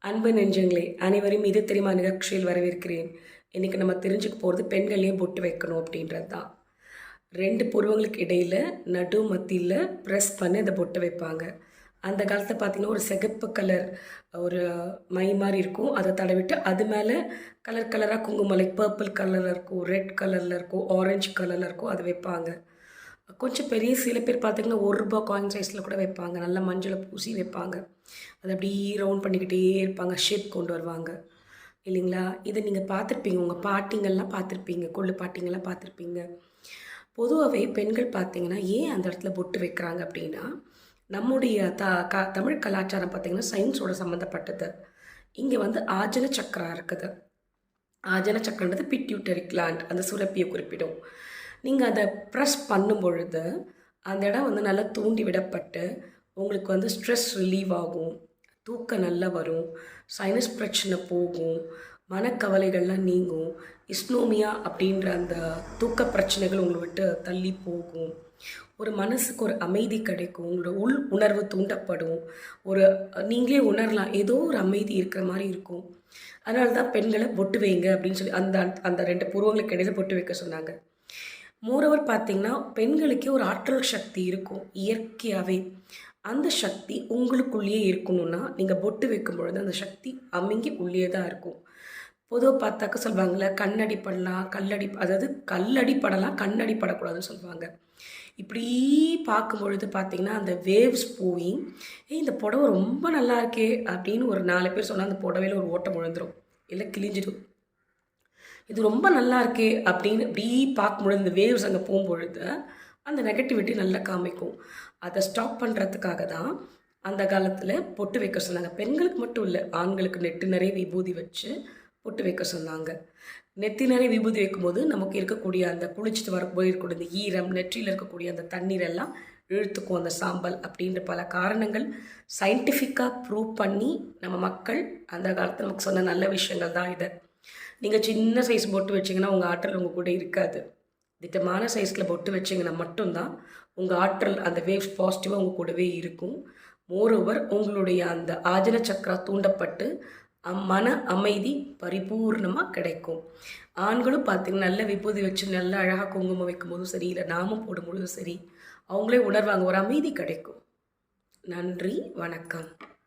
அன்பு நெஞ்சங்களே அனைவரும் இது தெரியுமா நிகழ்ச்சியில் வரவேற்கிறேன். இன்றைக்கி நம்ம தெரிஞ்சுக்க போகிறது பெண்களையும் பொட்டு வைக்கணும் அப்படின்றது தான். 2 புருவங்களுக்கு இடையில் நடு மத்தியில் ப்ரெஸ் பண்ணி இந்த பொட்டு வைப்பாங்க. அந்த காலத்தில் பார்த்திங்கன்னா ஒரு சிகப்பு கலர் ஒரு மை மாதிரி இருக்கும். அதை தடவிட்டு அது மேலே கலர் கலராக குங்குமம் லைக் பர்பிள் கலரில் இருக்கும், ரெட் கலரில் இருக்கும், ஆரஞ்சு கலரில் இருக்கும், அது வைப்பாங்க. கொஞ்சம் பெரிய சில பேர் பார்த்திங்கன்னா ₹1 காயின் சைஸில் கூட வைப்பாங்க. நல்லா மஞ்சளை பூசி வைப்பாங்க. அதை அப்படி ரவுண்ட் பண்ணிக்கிட்டே இருப்பாங்க, ஷேப் கொண்டு வருவாங்க இல்லைங்களா? இதை நீங்கள் பார்த்துருப்பீங்க, உங்கள் பாட்டிங்கள்லாம் பார்த்துருப்பீங்க, கொள்ளு பாட்டிங்கள்லாம் பார்த்துருப்பீங்க. பொதுவாகவே பெண்கள் பார்த்திங்கன்னா ஏன் அந்த இடத்துல பொட்டு வைக்கிறாங்க அப்படின்னா, நம்முடைய தமிழ் கலாச்சாரம் பார்த்திங்கன்னா சயின்ஸோட சம்மந்தப்பட்டது. இங்கே வந்து ஆஜன சக்கரம் இருக்குது. ஆஜன சக்கரன்றது பிட்யூட்டரி கிளாண்ட், அந்த சுரப்பியை குறிப்பிடும். நீங்கள் அதை ப்ரெஸ் பண்ணும் பொழுது அந்த இடம் வந்து நல்லா தூண்டி விடப்பட்டு உங்களுக்கு வந்து ஸ்ட்ரெஸ் ரிலீவ் ஆகும், தூக்கம் நல்லா வரும், சைனஸ் பிரச்சனை போகும், மனக்கவலைகள்லாம் நீங்கும், இஸ்னோமியா அப்படின்ற அந்த தூக்க பிரச்சனைகள் உங்களை விட்டு தள்ளி போகும், ஒரு மனசுக்கு ஒரு அமைதி கிடைக்கும், உங்களோட உள் உணர்வு தூண்டப்படும், ஒரு நீங்களே உணரலாம் ஏதோ ஒரு அமைதி இருக்கிற மாதிரி இருக்கும். அதனால தான் பெண்களை பொட்டு வைங்க அப்படின்னு சொல்லி அந்த அந்த 2 புருவங்களுக்கு இடையில பொட்டு வைக்க சொன்னாங்க. மோரோவர் பார்த்திங்கன்னா பெண்களுக்கே ஒரு ஆற்றல் சக்தி இருக்கும் இயற்கையாகவே. அந்த சக்தி உங்களுக்குள்ளேயே இருக்கணும்னா நீங்கள் பொட்டு வைக்கும் பொழுது அந்த சக்தி அமுங்கி உள்ளே தான் இருக்கும். பொதுவாக பார்த்தாக்க சொல்லுவாங்கள்ல, கண்ணடி படலாம் அதாவது கல்லடி படலாம் கண்ணடி படக்கூடாதுன்னு சொல்லுவாங்க. இப்படி பார்க்கும் பொழுது பார்த்திங்கன்னா அந்த வேவ்ஸ் போய் இந்த புடவை ரொம்ப நல்லா இருக்கே அப்படின்னு ஒரு 4 பேர் சொன்னால் அந்த புடவையில் ஒரு ஓட்டம் விழுந்துடும், இல்லை கிழிஞ்சிடும். இது ரொம்ப நல்லா இருக்கே அப்படின்னு இப்படி பார்க்கும்பொழுது இந்த வேவ்ஸ் அங்கே போகும்பொழுது அந்த நெகட்டிவிட்டி நல்லா காமிக்கும். அதை ஸ்டாப் பண்ணுறதுக்காக தான் அந்த காலத்தில் பொட்டு வைக்க சொன்னாங்க. பெண்களுக்கு மட்டும் இல்லை, ஆண்களுக்கு நெட்டு நிறைய விபூதி வச்சு பொட்டு வைக்க சொன்னாங்க. நெத்தி நிறைய விபூதி வைக்கும்போது நமக்கு இருக்கக்கூடிய அந்த குளிச்சுட்டு வரப்போய் இருக்கக்கூடிய இந்த ஈரம், நெற்றியில் இருக்கக்கூடிய அந்த தண்ணீரெல்லாம் இழுத்துக்கும் அந்த சாம்பல் அப்படின்ற பல காரணங்கள் சயின்டிஃபிக்காக ப்ரூவ் பண்ணி நம்ம மக்கள் அந்த காலத்தில் நமக்கு சொன்ன நல்ல விஷயங்கள் தான் இது. நீங்கள் சின்ன சைஸ் பொட்டு வச்சிங்கன்னா உங்கள் ஆற்றல் உங்கள் கூட இருக்காது. திட்டமான சைஸில் பொட்டு வச்சிங்கன்னா மட்டும்தான் உங்கள் ஆற்றல் அந்த வேவ்ஸ் பாசிட்டிவாக உங்கள் கூடவே இருக்கும். மோரோவர் உங்களுடைய அந்த ஆஜன சக்கரா தூண்டப்பட்டு மன அமைதி பரிபூர்ணமாக கிடைக்கும். ஆண்களும் பார்த்திங்கன்னா நல்ல விபூதி வச்சு நல்ல அழகாக குங்குமம் வைக்கும்போதும் சரி, இல்லை நாமம் போடும்பொழுதும் சரி, அவங்களே உணர்வாங்க, ஒரு அமைதி கிடைக்கும். நன்றி, வணக்கம்.